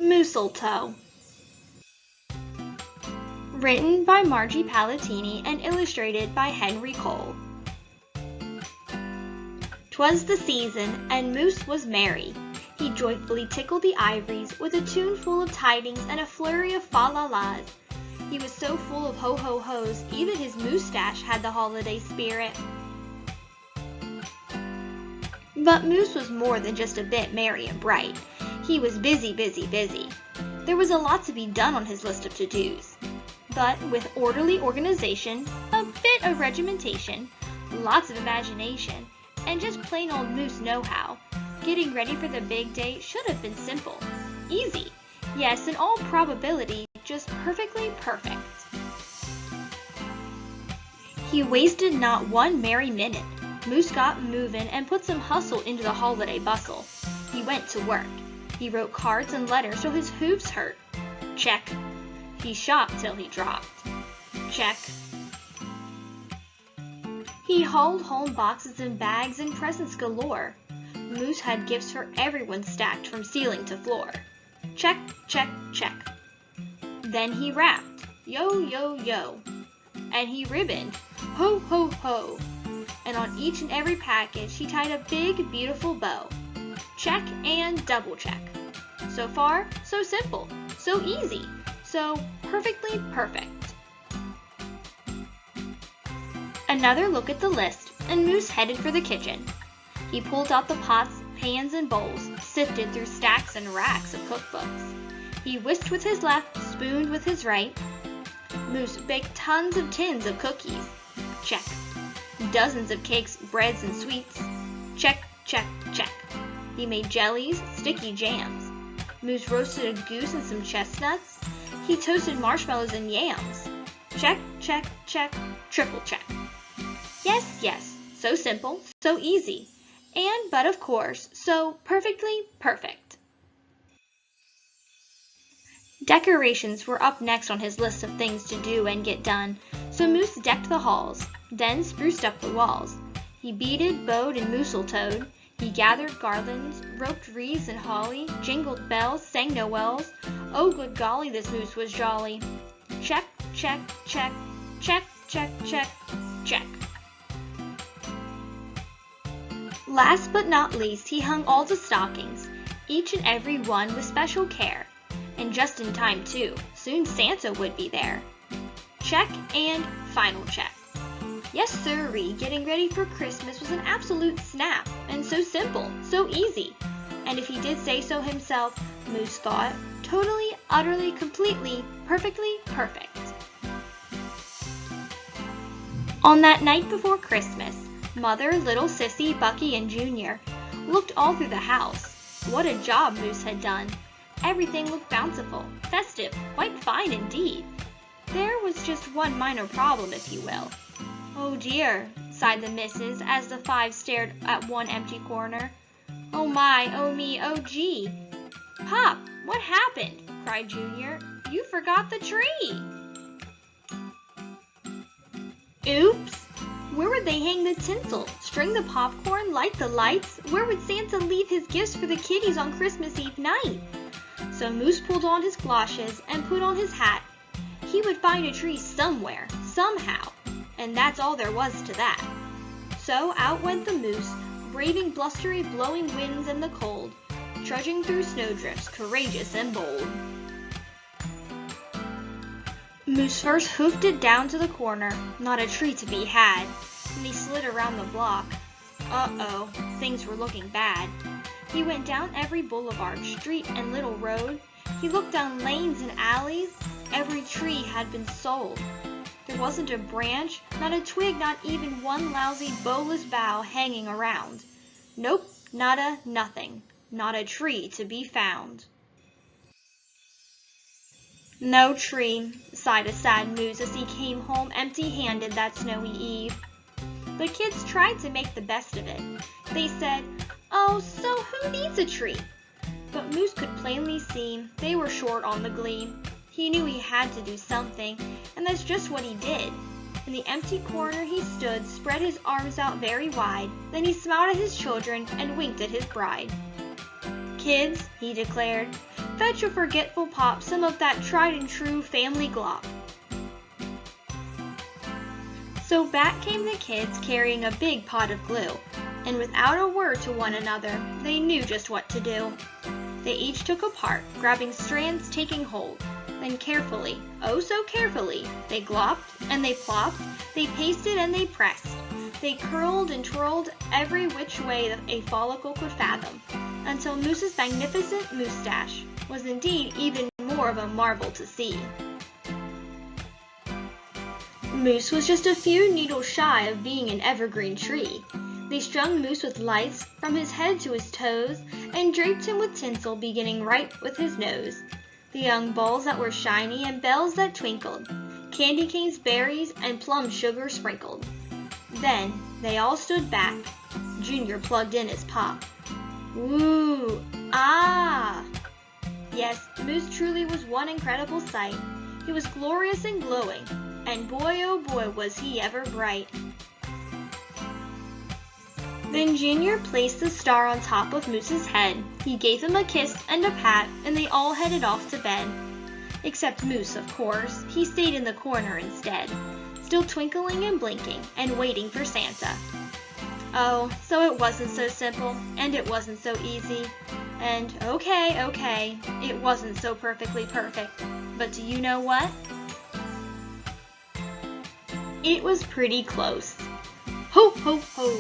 Mooseltoe. Written by Margie Palatini and illustrated by Henry Cole. 'Twas the season, and Moose was merry. He joyfully tickled the ivories with a tune full of tidings and a flurry of fa-la-las. He was so full of ho-ho-hos, even his moustache had the holiday spirit. But Moose was more than just a bit merry and bright. He was busy, busy, busy. There was a lot to be done on his list of to-dos. But with orderly organization, a bit of regimentation, lots of imagination, and just plain old Moose know-how, getting ready for the big day should have been simple, easy, yes, in all probability, just perfectly perfect. He wasted not one merry minute. Moose got moving and put some hustle into the holiday bustle. He went to work. He wrote cards and letters so his hooves hurt. Check. He shopped till he dropped. Check. He hauled home boxes and bags and presents galore. Moose had gifts for everyone stacked from ceiling to floor. Check, check, check. Then he wrapped, yo, yo, yo. And he ribboned, ho, ho, ho. And on each and every package he tied a big, beautiful bow. Check and double check. So far, so simple, so easy, so perfectly perfect. Another look at the list, and Moose headed for the kitchen. He pulled out the pots, pans, and bowls, sifted through stacks and racks of cookbooks. He whisked with his left, spooned with his right. Moose baked tons of tins of cookies. Check. Dozens of cakes, breads, and sweets. Check, check, check. He made jellies, sticky jams. Moose roasted a goose and some chestnuts. He toasted marshmallows and yams. Check, check, check, triple check. Yes, yes, so simple, so easy. And, but of course, so perfectly perfect. Decorations were up next on his list of things to do and get done, so Moose decked the halls, then spruced up the walls. He beaded, bowed, and mooseltoed. He gathered garlands, roped wreaths and holly, jingled bells, sang noels. Oh, good golly, this Moose was jolly. Check, check, check, check, check, check, check. Last but not least, he hung all the stockings, each and every one with special care. And just in time, too. Soon Santa would be there. Check and final check. Yes, sirree, getting ready for Christmas was an absolute snap, and so simple, so easy. And if he did say so himself, Moose thought, totally, utterly, completely, perfectly perfect. On that night before Christmas, Mother, little Sissy, Bucky, and Junior looked all through the house. What a job Moose had done. Everything looked bountiful, festive, quite fine indeed. There was just one minor problem, if you will. Oh dear, sighed the missus as the five stared at one empty corner. Oh my, oh me, oh gee. Pop, what happened? Cried Junior. You forgot the tree. Oops. Where would they hang the tinsel, string the popcorn, light the lights? Where would Santa leave his gifts for the kiddies on Christmas Eve night? So Moose pulled on his galoshes and put on his hat. He would find a tree somewhere, somehow, and that's all there was to that. So out went the Moose, braving blustery blowing winds and the cold, trudging through snowdrifts, courageous and bold. Moose first hoofed it down to the corner, not a tree to be had. Then he slid around the block. Uh-oh, things were looking bad. He went down every boulevard, street, and little road. He looked down lanes and alleys. Every tree had been sold. There wasn't a branch, not a twig, not even one lousy, bowless bough hanging around. Nope, nada, nothing. Not a tree to be found. No tree, sighed a sad Moose as he came home empty-handed that snowy eve. The kids tried to make the best of it. They said, "Oh, so who needs a tree?" But Moose could plainly see they were short on the glee. He knew he had to do something, and that's just what he did. In the empty corner he stood, spread his arms out very wide, then he smiled at his children and winked at his bride. "Kids," he declared, Fetch a forgetful Pop some of that tried and true family glop. So back came the kids carrying a big pot of glue, and without a word to one another, they knew just what to do. They each took a part, grabbing strands taking hold. Then carefully, oh so carefully, they glopped and they plopped, they pasted and they pressed. They curled and twirled every which way that a follicle could fathom, until Moose's magnificent moustache was indeed even more of a marvel to see. Moose was just a few needles shy of being an evergreen tree. They strung Moose with lights from his head to his toes, and draped him with tinsel beginning right with his nose. The young balls that were shiny and bells that twinkled, candy canes, berries, and plum sugar sprinkled. Then they all stood back. Junior plugged in his Pop. Woo! Ah! Yes, Moose truly was one incredible sight. He was glorious and glowing, and boy oh boy was he ever bright. Then Junior placed the star on top of Moose's head. He gave him a kiss and a pat, and they all headed off to bed. Except Moose, of course. He stayed in the corner instead, still twinkling and blinking and waiting for Santa. Oh, so it wasn't so simple, and it wasn't so easy. And okay, it wasn't so perfectly perfect. But do you know what? It was pretty close. Ho, ho, ho!